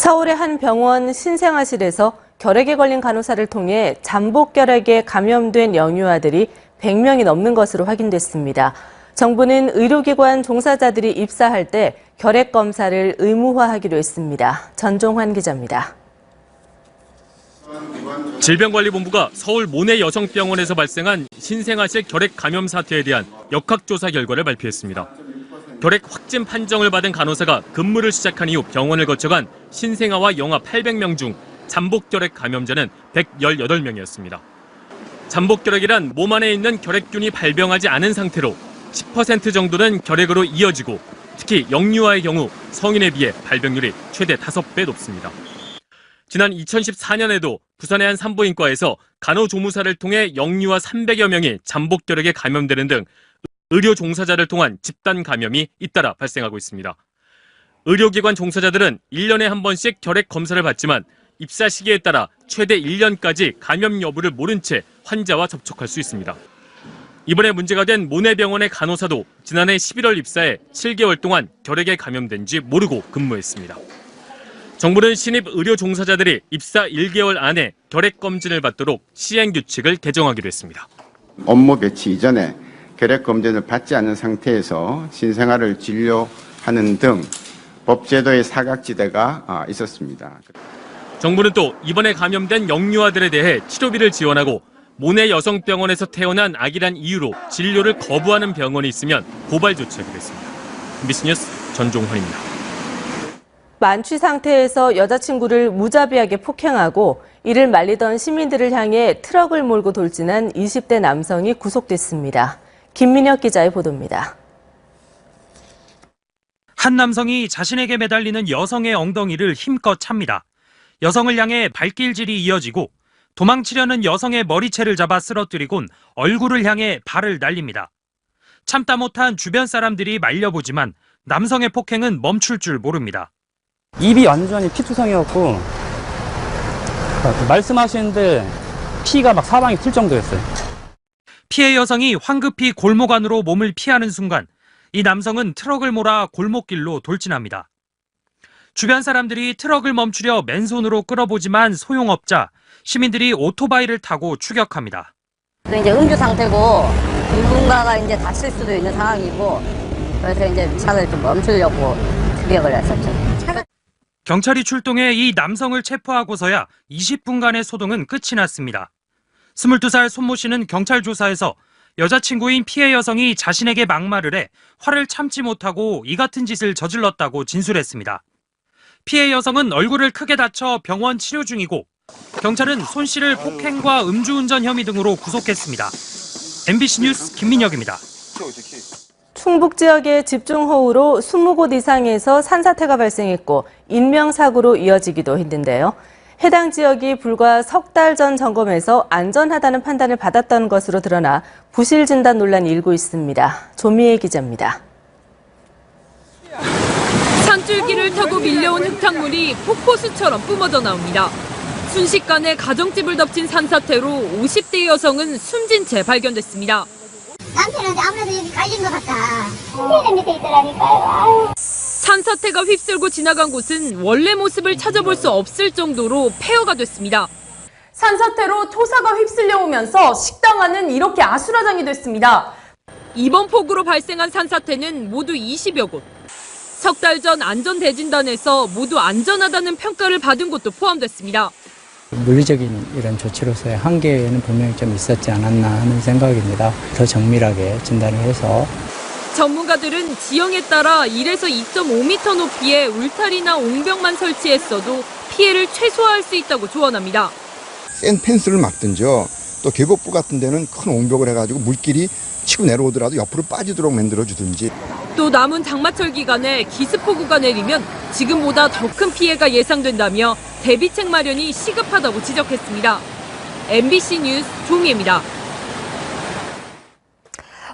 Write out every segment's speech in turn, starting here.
서울의 한 병원 신생아실에서 결핵에 걸린 간호사를 통해 잠복결핵에 감염된 영유아들이 100명이 넘는 것으로 확인됐습니다. 정부는 의료기관 종사자들이 입사할 때 결핵 검사를 의무화하기로 했습니다. 전종환 기자입니다. 질병관리본부가 서울 모내 여성병원에서 발생한 신생아실 결핵 감염 사태에 대한 역학조사 결과를 발표했습니다. 결핵 확진 판정을 받은 간호사가 근무를 시작한 이후 병원을 거쳐간 신생아와 영아 800명 중 잠복결핵 감염자는 118명이었습니다. 잠복결핵이란 몸 안에 있는 결핵균이 발병하지 않은 상태로 10% 정도는 결핵으로 이어지고 특히 영유아의 경우 성인에 비해 발병률이 최대 5배 높습니다. 지난 2014년에도 부산의 한 산부인과에서 간호조무사를 통해 영유아 300여 명이 잠복결핵에 감염되는 등 의료 종사자를 통한 집단 감염이 잇따라 발생하고 있습니다. 의료기관 종사자들은 1년에 한 번씩 결핵 검사를 받지만 입사 시기에 따라 최대 1년까지 감염 여부를 모른 채 환자와 접촉할 수 있습니다. 이번에 문제가 된 모내병원의 간호사도 지난해 11월 입사해 7개월 동안 결핵에 감염된지 모르고 근무했습니다. 정부는 신입 의료 종사자들이 입사 1개월 안에 결핵 검진을 받도록 시행규칙을 개정하기로 했습니다. 업무 배치 이전에 결핵 검진을 받지 않은 상태에서 신생아를 진료하는 등 법제도의 사각지대가 있었습니다. 정부는 또 이번에 감염된 영유아들에 대해 치료비를 지원하고 모내 여성병원에서 태어난 아기란 이유로 진료를 거부하는 병원이 있으면 고발 조치하기로 했습니다. MBC 뉴스 전종환입니다. 만취 상태에서 여자친구를 무자비하게 폭행하고 이를 말리던 시민들을 향해 트럭을 몰고 돌진한 20대 남성이 구속됐습니다. 김민혁 기자의 보도입니다. 한 남성이 자신에게 매달리는 여성의 엉덩이를 힘껏 찹니다. 여성을 향해 발길질이 이어지고 도망치려는 여성의 머리채를 잡아 쓰러뜨리곤 얼굴을 향해 발을 날립니다. 참다 못한 주변 사람들이 말려보지만 남성의 폭행은 멈출 줄 모릅니다. 입이 완전히 피투성이었고 말씀하시는데 피가 막 사방에 튈 정도였어요. 피해 여성이 황급히 골목 안으로 몸을 피하는 순간 이 남성은 트럭을 몰아 골목길로 돌진합니다. 주변 사람들이 트럭을 멈추려 맨손으로 끌어보지만 소용없자 시민들이 오토바이를 타고 추격합니다. 이제 음주 상태고 누군가가 이제 다칠 수도 있는 상황이고 그래서 이제 차를 좀 멈추려고 추격을 했었죠. 경찰이 출동해 이 남성을 체포하고서야 20분간의 소동은 끝이 났습니다. 22살 손모 씨는 경찰 조사에서 여자친구인 피해 여성이 자신에게 막말을 해 화를 참지 못하고 이 같은 짓을 저질렀다고 진술했습니다. 피해 여성은 얼굴을 크게 다쳐 병원 치료 중이고 경찰은 손 씨를 폭행과 음주운전 혐의 등으로 구속했습니다. MBC 뉴스 김민혁입니다. 충북 지역의 집중호우로 20곳 이상에서 산사태가 발생했고 인명사고로 이어지기도 했는데요. 해당 지역이 불과 석 달 전 점검에서 안전하다는 판단을 받았던 것으로 드러나 부실 진단 논란이 일고 있습니다. 조미애 기자입니다. 산줄기를 타고 밀려온 흙탕물이 폭포수처럼 뿜어져 나옵니다. 순식간에 가정집을 덮친 산사태로 50대 여성은 숨진 채 발견됐습니다. 남편한테 아무래도 여기 깔린 것 같다. 침대는 밑에 있더라니까요. 산사태가 휩쓸고 지나간 곳은 원래 모습을 찾아볼 수 없을 정도로 폐허가 됐습니다. 산사태로 토사가 휩쓸려 오면서 식당 안은 이렇게 아수라장이 됐습니다. 이번 폭우로 발생한 산사태는 모두 20여 곳. 석 달 전 안전대진단에서 모두 안전하다는 평가를 받은 곳도 포함됐습니다. 물리적인 이런 조치로서의 한계는 분명히 좀 있었지 않았나 하는 생각입니다. 더 정밀하게 진단을 해서. 전문가들은 지형에 따라 1에서 2.5m 높이의 울타리나 옹벽만 설치했어도 피해를 최소화할 수 있다고 조언합니다. 센 펜스를 막든지요. 또 계곡부 같은 데는 큰 옹벽을 해가지고 물길이 치고 내려오더라도 옆으로 빠지도록 만들어주든지. 또 남은 장마철 기간에 기습폭우가 내리면 지금보다 더 큰 피해가 예상된다며 대비책 마련이 시급하다고 지적했습니다. MBC 뉴스 조미애입니다.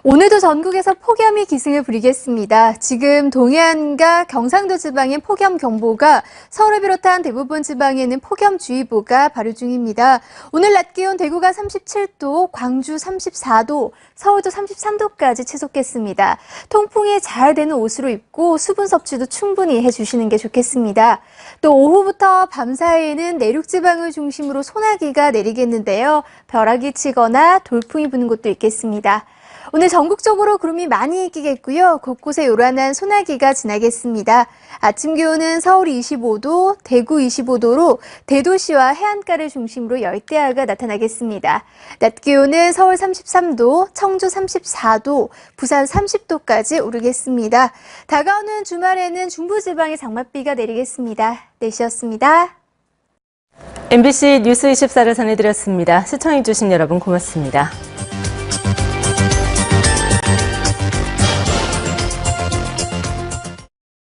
오늘도 전국에서 폭염이 기승을 부리겠습니다. 지금 동해안과 경상도 지방엔 폭염경보가, 서울을 비롯한 대부분 지방에는 폭염주의보가 발효 중입니다. 오늘 낮 기온 대구가 37도, 광주 34도, 서울도 33도까지 치솟겠습니다. 통풍이 잘 되는 옷으로 입고 수분 섭취도 충분히 해주시는 게 좋겠습니다. 또 오후부터 밤 사이에는 내륙 지방을 중심으로 소나기가 내리겠는데요. 벼락이 치거나 돌풍이 부는 곳도 있겠습니다. 오늘 전국적으로 구름이 많이 끼겠고요. 곳곳에 요란한 소나기가 지나겠습니다. 아침 기온은 서울 25도, 대구 25도로 대도시와 해안가를 중심으로 열대야가 나타나겠습니다. 낮 기온은 서울 33도, 청주 34도, 부산 30도까지 오르겠습니다. 다가오는 주말에는 중부지방에 장맛비가 내리겠습니다. 내시였습니다. MBC 뉴스 24를 전해드렸습니다. 시청해주신 여러분 고맙습니다.